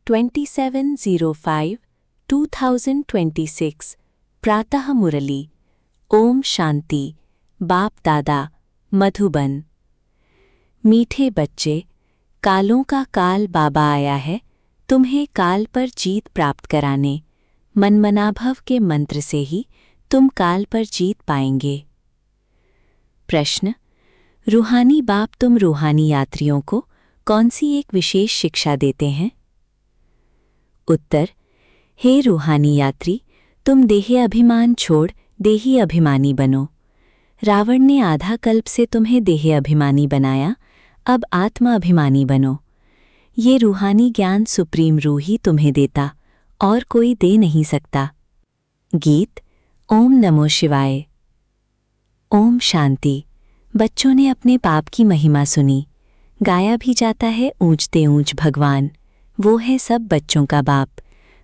27/05/2026 प्रातः मुरली। ओम शांति। बाप दादा मधुबन। मीठे बच्चे, कालों का काल बाबा आया है तुम्हें काल पर जीत प्राप्त कराने। मनमनाभव के मंत्र से ही तुम काल पर जीत पाएंगे। प्रश्न: रूहानी बाप तुम रूहानी यात्रियों को कौन सी एक विशेष शिक्षा देते हैं? उत्तर: हे रूहानी यात्री, तुम देह अभिमान छोड़ देही अभिमानी बनो। रावण ने आधा कल्प से तुम्हें देह अभिमानी बनाया, अब आत्मा अभिमानी बनो। ये रूहानी ज्ञान सुप्रीम रूह ही तुम्हें देता, और कोई दे नहीं सकता। गीत। ओम नमो शिवाय। ओम शांति। बच्चों ने अपने पाप की महिमा सुनी। गाया भी जाता है ऊंचते ऊंच भगवान, वो है सब बच्चों का बाप।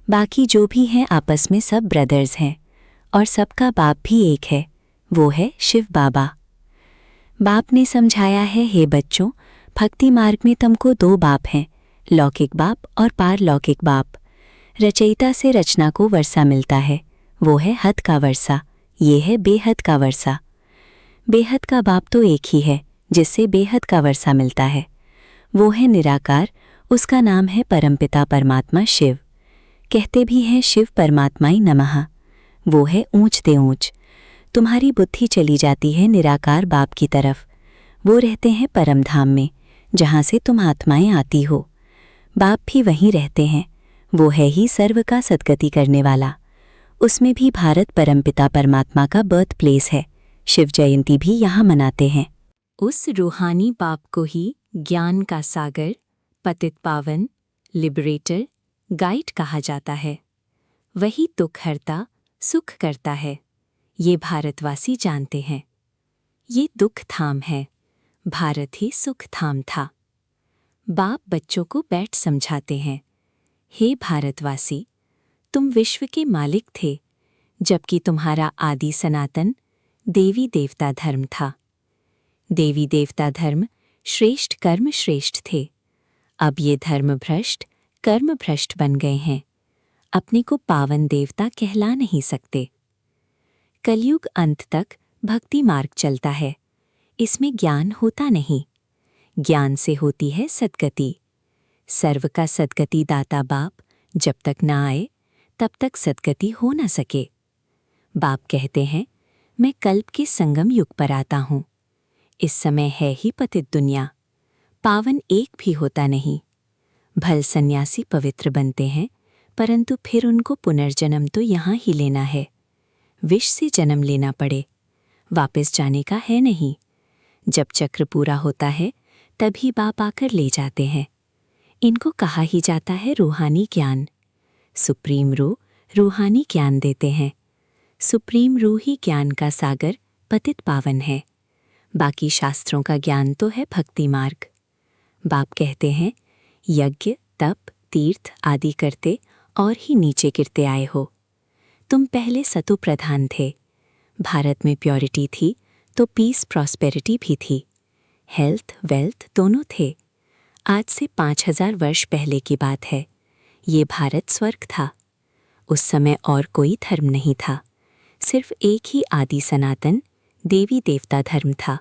बाकी जो भी हैं आपस में सब ब्रदर्स हैं, और सबका बाप भी एक है, वो है शिव बाबा। बाप ने समझाया है, हे बच्चों, भक्ति मार्ग में तुमको दो बाप हैं, लौकिक बाप और पारलौकिक बाप। रचयिता से रचना को वर्षा मिलता है, वो है हद का वर्षा, ये है बेहद का वर्षा। बेहद का बाप तो एक ही है जिससे बेहद का वर्षा मिलता है, वो है निराकार, उसका नाम है परमपिता परमात्मा शिव। कहते भी हैं शिव परमात्माई नमः, वो है ऊंचते ऊंच। तुम्हारी बुद्धि चली जाती है निराकार बाप की तरफ, वो रहते हैं परम धाम में, जहाँ से तुम आत्माएं आती हो। बाप भी वहीं रहते हैं, वो है ही सर्व का सद्गति करने वाला। उसमें भी भारत परमपिता परमात्मा का बर्थ प्लेस है, शिव जयंती भी यहाँ मनाते हैं। उस रूहानी बाप को ही ज्ञान का सागर, पतित पावन, लिबरेटर, गाइड कहा जाता है। वही दुख हरता, सुख करता है, ये भारतवासी जानते हैं। ये दुख धाम है, भारत ही सुख धाम था। बाप बच्चों को बैठ समझाते हैं, हे भारतवासी, तुम विश्व के मालिक थे, जबकि तुम्हारा आदि सनातन देवी देवता धर्म था। देवी देवता धर्म श्रेष्ठ कर्म श्रेष्ठ थे। अब ये धर्म भ्रष्ट कर्म भ्रष्ट बन गए हैं, अपने को पावन देवता कहला नहीं सकते। कलयुग अंत तक भक्ति मार्ग चलता है, इसमें ज्ञान होता नहीं, ज्ञान से होती है सद्गति। सर्व का सद्गति दाता बाप जब तक ना आए तब तक सद्गति हो न सके। बाप कहते हैं, मैं कल्प के संगम युग पर आता हूँ। इस समय है ही पतित दुनिया, पावन एक भी होता नहीं। भल सन्यासी पवित्र बनते हैं, परंतु फिर उनको पुनर्जन्म तो यहाँ ही लेना है। विष से जन्म लेना पड़े, वापस जाने का है नहीं। जब चक्र पूरा होता है तभी बाप आकर ले जाते हैं। इनको कहा ही जाता है रूहानी ज्ञान। सुप्रीम रूह रूहानी ज्ञान देते हैं। सुप्रीम रूह ही ज्ञान का सागर पतित पावन है। बाकी शास्त्रों का ज्ञान तो है भक्ति मार्ग। बाप कहते हैं, यज्ञ तप तीर्थ आदि करते और ही नीचे गिरते आए हो। तुम पहले सतु प्रधान थे, भारत में प्योरिटी थी तो पीस प्रॉस्पेरिटी भी थी, हेल्थ वेल्थ दोनों थे। आज से 5000 वर्ष पहले की बात है, ये भारत स्वर्ग था। उस समय और कोई धर्म नहीं था, सिर्फ एक ही आदि सनातन देवी देवता धर्म था,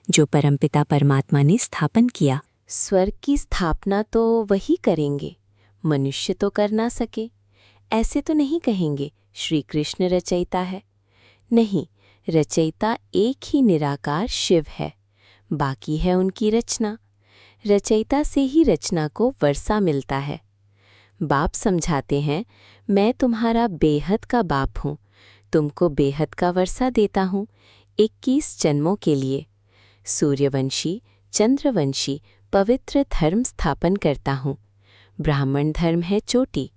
जो परमपिता परमात्मा ने स्थापन किया। स्वर्ग की स्थापना तो वही करेंगे, मनुष्य तो कर ना सके। ऐसे तो नहीं कहेंगे श्री कृष्ण रचयिता है। नहीं, रचयिता एक ही निराकार शिव है, बाकी है उनकी रचना। रचयिता से ही रचना को वर्षा मिलता है। बाप समझाते हैं, मैं तुम्हारा बेहद का बाप हूँ, तुमको बेहद का वर्षा देता हूँ 21 जन्मों के लिए। सूर्यवंशी चंद्रवंशी पवित्र धर्म स्थापन करता हूँ। ब्राह्मण धर्म है चोटी,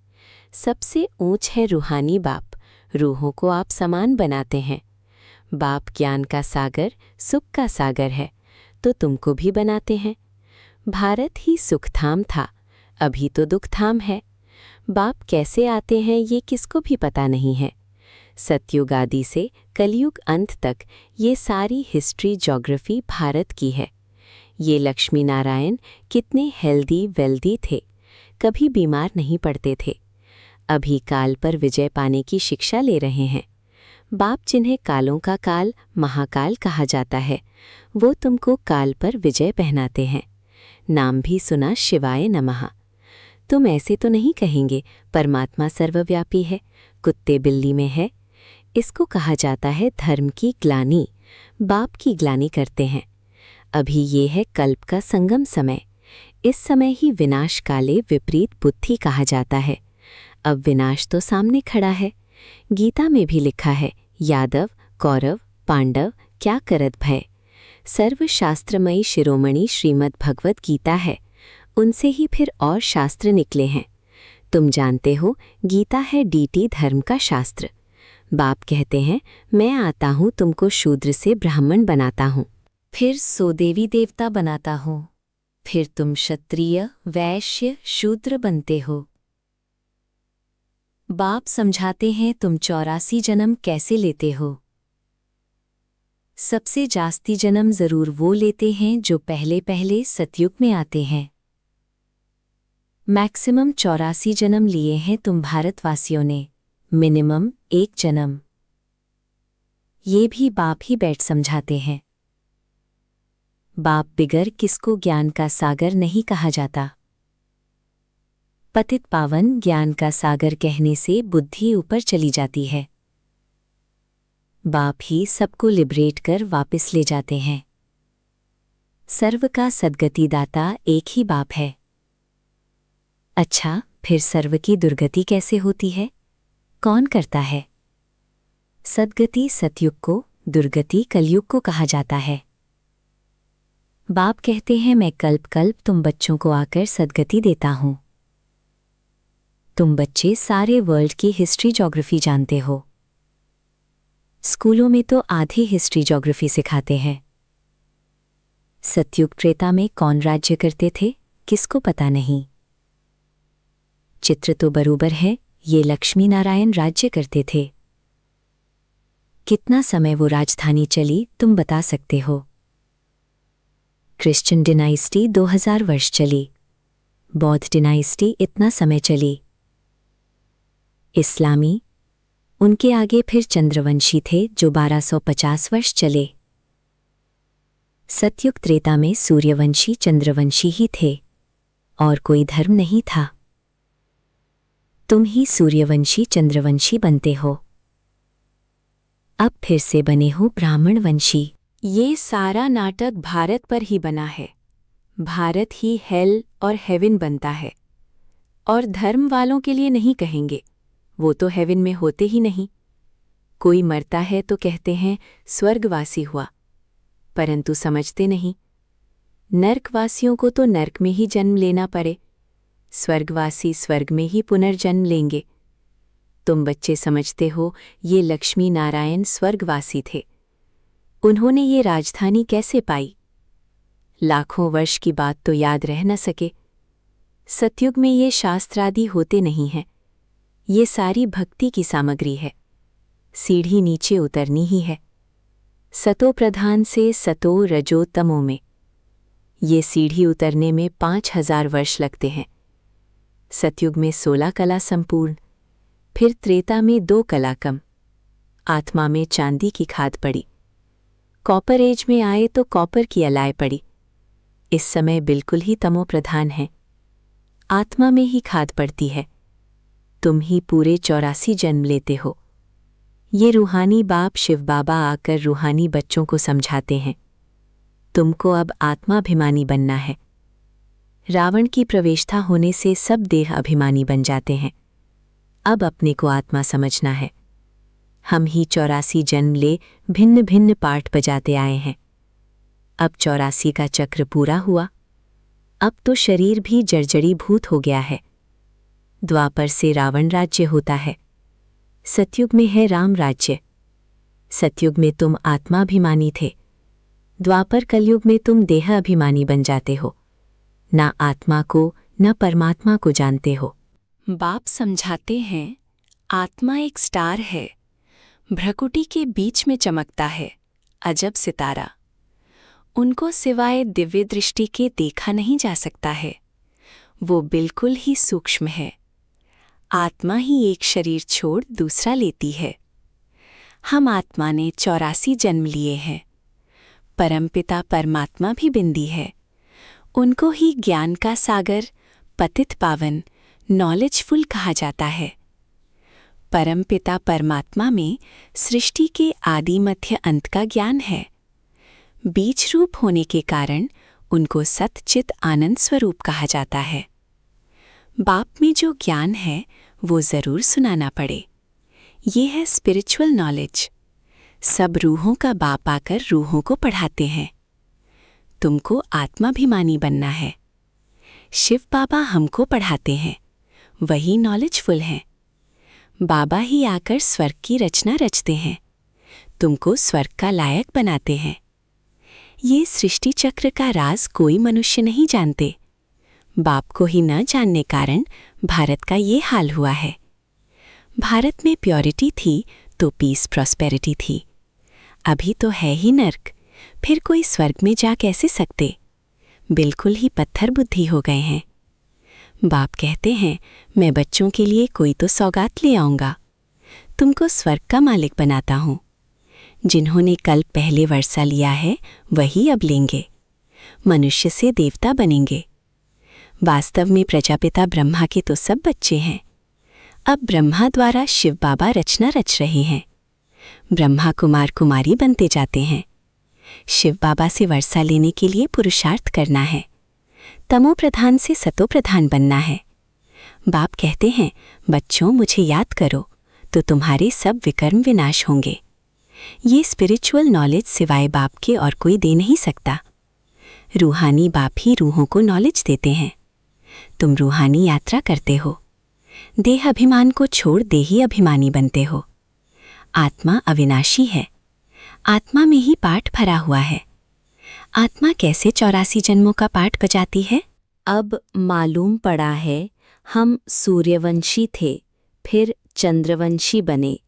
सबसे ऊंच है रूहानी बाप, रूहों को आप समान बनाते हैं। बाप ज्ञान का सागर सुख का सागर है, तो तुमको भी बनाते हैं। भारत ही सुखधाम था, अभी तो दुखधाम है। बाप कैसे आते हैं ये किसको भी पता नहीं है। सतयुग आदि से कलयुग अंत तक ये सारी हिस्ट्री ज्योग्राफी भारत की है। ये लक्ष्मी नारायण कितने हेल्दी वेल्दी थे, कभी बीमार नहीं पड़ते थे। अभी काल पर विजय पाने की शिक्षा ले रहे हैं। बाप जिन्हें कालों का काल महाकाल कहा जाता है, वो तुमको काल पर विजय पहनाते हैं। नाम भी सुना शिवाय नमः। तुम ऐसे तो नहीं कहेंगे परमात्मा सर्वव्यापी है, कुत्ते बिल्ली में है। इसको कहा जाता है धर्म की ग्लानि। बाप की ग्लानि करते हैं। अभी ये है कल्प का संगम समय। इस समय ही विनाश काले विपरीत बुद्धि कहा जाता है। अब विनाश तो सामने खड़ा है। गीता में भी लिखा है, यादव कौरव पांडव क्या करत भय। सर्वशास्त्रमयी शिरोमणि श्रीमद् भगवत गीता है। उनसे ही फिर और शास्त्र निकले हैं। तुम जानते हो गीता है डीटी धर्म का शास्त्र। बाप कहते हैं, मैं आता हूँ तुमको शूद्र से ब्राह्मण बनाता हूँ, फिर सोदेवी देवता बनाता हूँ, फिर तुम क्षत्रिय वैश्य शूद्र बनते हो। बाप समझाते हैं तुम 84 जन्म कैसे लेते हो। सबसे जास्ती जन्म जरूर वो लेते हैं जो पहले पहले सतयुग में आते हैं। मैक्सिमम 84 जन्म लिए हैं तुम भारतवासियों ने, मिनिमम 1 जन्म। ये भी बाप ही बैठ समझाते हैं। बाप बिगर किसको ज्ञान का सागर नहीं कहा जाता। पतित पावन ज्ञान का सागर कहने से बुद्धि ऊपर चली जाती है। बाप ही सबको लिबरेट कर वापस ले जाते हैं। सर्व का सद्गति दाता एक ही बाप है। अच्छा, फिर सर्व की दुर्गति कैसे होती है? कौन करता है? सद्गति सतयुग को, दुर्गति कलयुग को कहा जाता है। बाप कहते हैं, मैं कल्प कल्प तुम बच्चों को आकर सद्गति देता हूं। तुम बच्चे सारे वर्ल्ड की हिस्ट्री ज्योग्राफी जानते हो। स्कूलों में तो आधी हिस्ट्री ज्योग्राफी सिखाते हैं। सतयुग त्रेता में कौन राज्य करते थे, किसको पता नहीं। चित्र तो बरूबर है, ये लक्ष्मी नारायण राज्य करते थे। कितना समय वो राजधानी चली तुम बता सकते हो? क्रिश्चियन डिनाइस्टी 2000 वर्ष चली। बौद्ध डिनाइस्टी इतना समय चली। इस्लामी, उनके आगे फिर चंद्रवंशी थे जो 1250 वर्ष चले। सतयुग त्रेता में सूर्यवंशी चंद्रवंशी ही थे और कोई धर्म नहीं था। तुम ही सूर्यवंशी चंद्रवंशी बनते हो। अब फिर से बने हो ब्राह्मण वंशी। ये सारा नाटक भारत पर ही बना है। भारत ही हेल और हेवन बनता है। और धर्म वालों के लिए नहीं कहेंगे, वो तो हेवन में होते ही नहीं। कोई मरता है तो कहते हैं स्वर्गवासी हुआ, परंतु समझते नहीं नर्कवासियों को तो नर्क में ही जन्म लेना पड़े, स्वर्गवासी स्वर्ग में ही पुनर्जन्म लेंगे। तुम बच्चे समझते हो ये लक्ष्मी नारायण स्वर्गवासी थे। उन्होंने ये राजधानी कैसे पाई? लाखों वर्ष की बात तो याद रह न सके। सतयुग में ये शास्त्रादि होते नहीं हैं। ये सारी भक्ति की सामग्री है। सीढ़ी नीचे उतरनी ही है। सतो प्रधान से सतो रजो तमो में ये सीढ़ी उतरने में 5000 वर्ष लगते हैं। सतयुग में 16 कला संपूर्ण, फिर त्रेता में 2 कला कम। आत्मा में चांदी की खाद पड़ी। कॉपर एज में आए तो कॉपर की अलाय पड़ी। इस समय बिल्कुल ही तमो प्रधान है। आत्मा में ही खाद पड़ती है। तुम ही पूरे 84 जन्म लेते हो। ये रूहानी बाप शिव बाबा आकर रूहानी बच्चों को समझाते हैं, तुमको अब आत्माभिमानी बनना है। रावण की प्रवेशता होने से सब देह अभिमानी बन जाते हैं। अब अपने को आत्मा समझना है। हम ही 84 जन्म ले भिन्न भिन्न पाठ बजाते आए हैं। अब 84 का चक्र पूरा हुआ। अब तो शरीर भी जर्जरी भूत हो गया है। द्वापर से रावण राज्य होता है। सतयुग में है राम राज्य। सतयुग में तुम आत्माभिमानी थे। द्वापर कलयुग में तुम देह अभिमानी बन जाते हो। ना आत्मा को न परमात्मा को जानते हो। बाप समझाते हैं, आत्मा एक स्टार है, भ्रकुटी के बीच में चमकता है, अजब सितारा। उनको सिवाय दिव्य दृष्टि के देखा नहीं जा सकता है। वो बिल्कुल ही सूक्ष्म है। आत्मा ही एक शरीर छोड़ दूसरा लेती है। हम आत्मा ने 84 जन्म लिए हैं। परमपिता परमात्मा भी बिंदी है। उनको ही ज्ञान का सागर, पतित पावन, नॉलेजफुल कहा जाता है। परमपिता परमात्मा में सृष्टि के आदि मध्य अंत का ज्ञान है। बीज रूप होने के कारण उनको सतचित आनंद स्वरूप कहा जाता है। बाप में जो ज्ञान है वो जरूर सुनाना पड़े। ये है स्पिरिचुअल नॉलेज। सब रूहों का बाप आकर रूहों को पढ़ाते हैं। तुमको आत्माभिमानी बनना है। शिव बाबा हमको पढ़ाते हैं, वही नॉलेजफुल हैं। बाबा ही आकर स्वर्ग की रचना रचते हैं, तुमको स्वर्ग का लायक बनाते हैं। ये सृष्टि चक्र का राज कोई मनुष्य नहीं जानते। बाप को ही न जानने कारण भारत का ये हाल हुआ है। भारत में प्योरिटी थी तो पीस प्रॉस्पेरिटी थी। अभी तो है ही नर्क, फिर कोई स्वर्ग में जा कैसे सकते। बिल्कुल ही पत्थर बुद्धि हो गए हैं। बाप कहते हैं मैं बच्चों के लिए कोई तो सौगात ले आऊँगा। तुमको स्वर्ग का मालिक बनाता हूँ। जिन्होंने कल पहले वर्षा लिया है वही अब लेंगे। मनुष्य से देवता बनेंगे। वास्तव में प्रजापिता ब्रह्मा के तो सब बच्चे हैं। अब ब्रह्मा द्वारा शिव बाबा रचना रच रहे हैं। ब्रह्मा कुमार कुमारी बनते जाते हैं। शिव बाबा से वर्षा लेने के लिए पुरुषार्थ करना है। तमो प्रधान से सतो प्रधान बनना है। बाप कहते हैं बच्चों मुझे याद करो तो तुम्हारे सब विकर्म विनाश होंगे। ये स्पिरिचुअल नॉलेज सिवाय बाप के और कोई दे नहीं सकता। रूहानी बाप ही रूहों को नॉलेज देते हैं। तुम रूहानी यात्रा करते हो। देह अभिमान को छोड़ देही अभिमानी बनते हो। आत्मा अविनाशी है। आत्मा में ही पाठ भरा हुआ है। आत्मा कैसे 84 जन्मों का पाठ बजाती है? अब मालूम पड़ा है हम सूर्यवंशी थे, फिर चंद्रवंशी बने,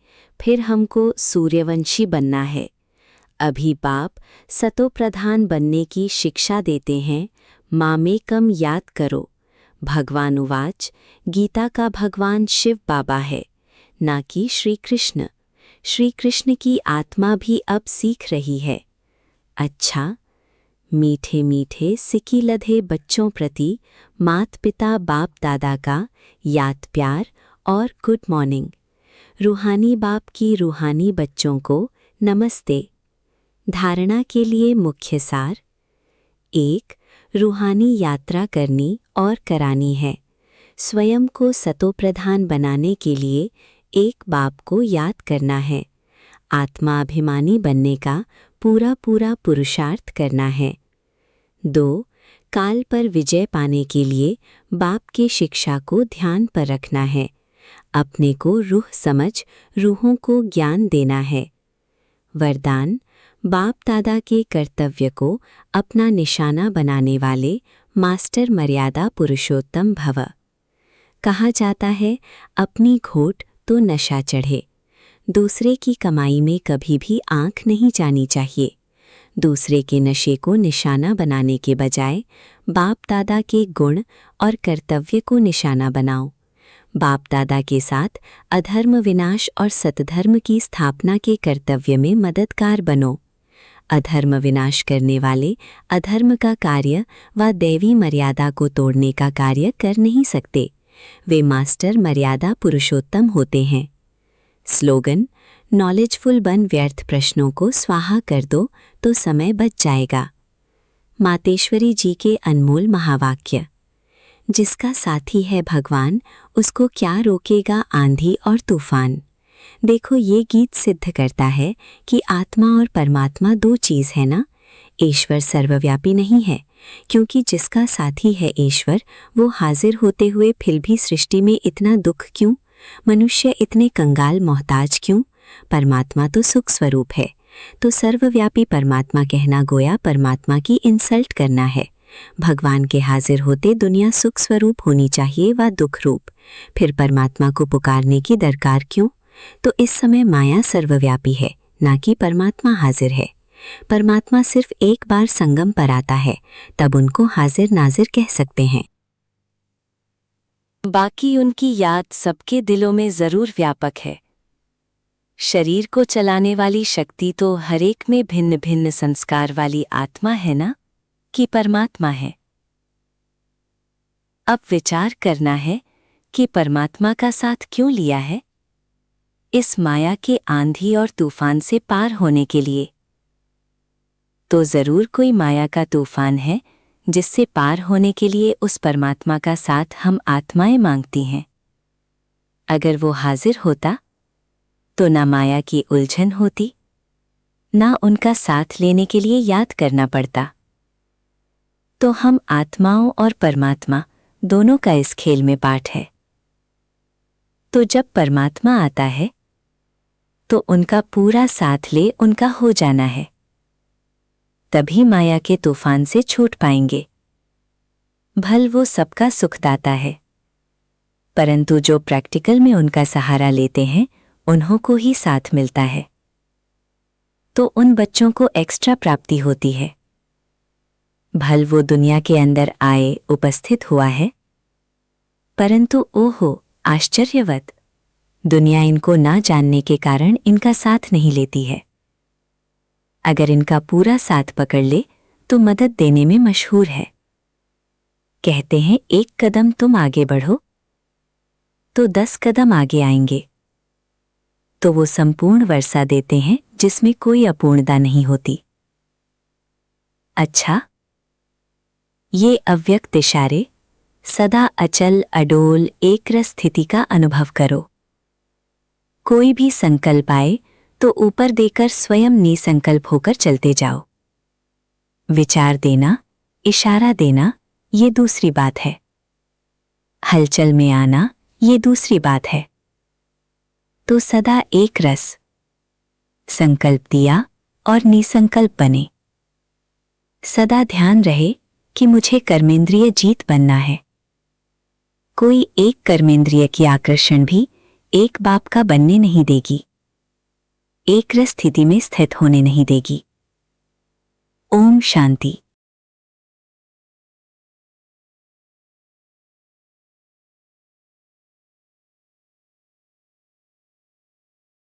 फिर हमको सूर्यवंशी बनना है। अभी बाप सतो प्रधान बनने की शिक्षा देते हैं। मामेकम याद करो। भगवानुवाच, गीता का भगवान शिव बाबा है, ना कि श्री कृष्ण। श्री कृष्ण की आत्मा भी अब सीख रही है। अच्छा, मीठे मीठे सिकी लधे बच्चों प्रति मात पिता बाप दादा का याद प्यार और गुड मॉर्निंग। रूहानी बाप की रूहानी बच्चों को नमस्ते। धारणा के लिए मुख्य सार: 1. रूहानी यात्रा करनी और करानी है। स्वयं को सतोप्रधान बनाने के लिए एक बाप को याद करना है। आत्माभिमानी बनने का पूरा पूरा पुरुषार्थ करना है। 2. काल पर विजय पाने के लिए बाप की शिक्षा को ध्यान पर रखना है। अपने को रूह समझ रूहों को ज्ञान देना है। वरदान: बाप दादा के कर्तव्य को अपना निशाना बनाने वाले मास्टर मर्यादा पुरुषोत्तम भव। कहा जाता है अपनी घोट तो नशा चढ़े। दूसरे की कमाई में कभी भी आंख नहीं जानी चाहिए। दूसरे के नशे को निशाना बनाने के बजाय बाप दादा के गुण और कर्तव्य को निशाना बनाओ। बाप दादा के साथ अधर्म विनाश और सतधर्म की स्थापना के कर्तव्य में मददगार बनो। अधर्म विनाश करने वाले अधर्म का कार्य व दैवी मर्यादा को तोड़ने का कार्य कर नहीं सकते। वे मास्टर मर्यादा पुरुषोत्तम होते हैं। स्लोगन: नॉलेजफुल बन व्यर्थ प्रश्नों को स्वाहा कर दो तो समय बच जाएगा। मातेश्वरी जी के अनमोल महावाक्य: जिसका साथी है भगवान, उसको क्या रोकेगा आंधी और तूफान। देखो, ये गीत सिद्ध करता है कि आत्मा और परमात्मा दो चीज़ है ना। ईश्वर सर्वव्यापी नहीं है, क्योंकि जिसका साथी है ईश्वर, वो हाजिर होते हुए फिर भी सृष्टि में इतना दुख क्यों? मनुष्य इतने कंगाल मोहताज क्यों? परमात्मा तो सुख स्वरूप है। तो सर्वव्यापी परमात्मा कहना गोया परमात्मा की इंसल्ट करना है। भगवान के हाजिर होते दुनिया सुख स्वरूप होनी चाहिए व दुख रूप। फिर परमात्मा को पुकारने की दरकार क्यों? तो इस समय माया सर्वव्यापी है, ना कि परमात्मा हाजिर है। परमात्मा सिर्फ एक बार संगम पर आता है, तब उनको हाजिर नाजिर कह सकते हैं। बाकी उनकी याद सबके दिलों में जरूर व्यापक है। शरीर को चलाने वाली शक्ति तो हर एक में भिन्न भिन्न संस्कार वाली आत्मा है ना, कि परमात्मा है। अब विचार करना है कि परमात्मा का साथ क्यों लिया है? इस माया के आंधी और तूफान से पार होने के लिए। तो जरूर कोई माया का तूफान है जिससे पार होने के लिए उस परमात्मा का साथ हम आत्माएं मांगती हैं। अगर वो हाजिर होता तो ना माया की उलझन होती, ना उनका साथ लेने के लिए याद करना पड़ता। तो हम आत्माओं और परमात्मा दोनों का इस खेल में पाठ है। तो जब परमात्मा आता है तो उनका पूरा साथ ले उनका हो जाना है, तभी माया के तूफान से छूट पाएंगे। भल वो सबका सुखदाता है, परंतु जो प्रैक्टिकल में उनका सहारा लेते हैं उन्हों को ही साथ मिलता है। तो उन बच्चों को एक्स्ट्रा प्राप्ति होती है। भल वो दुनिया के अंदर आए उपस्थित हुआ है, परंतु ओहो आश्चर्यवत, दुनिया इनको ना जानने के कारण इनका साथ नहीं लेती है। अगर इनका पूरा साथ पकड़ ले तो मदद देने में मशहूर है। कहते हैं 1 कदम तुम आगे बढ़ो तो 10 कदम आगे आएंगे। तो वो संपूर्ण वर्षा देते हैं जिसमें कोई अपूर्णता नहीं होती। अच्छा, ये अव्यक्त इशारे सदा अचल अडोल एकरस स्थिति का अनुभव करो। कोई भी संकल्प आए तो ऊपर देकर स्वयं निसंकल्प होकर चलते जाओ। विचार देना, इशारा देना, ये दूसरी बात है। हलचल में आना, ये दूसरी बात है। तो सदा एक रस, संकल्प दिया और निसंकल्प बने। सदा ध्यान रहे कि मुझे कर्मेंद्रिय जीत बनना है। कोई एक कर्मेंद्रिय की आकर्षण भी एक बाप का बनने नहीं देगी, एक रस स्थिति में स्थित होने नहीं देगी। ओम शांति।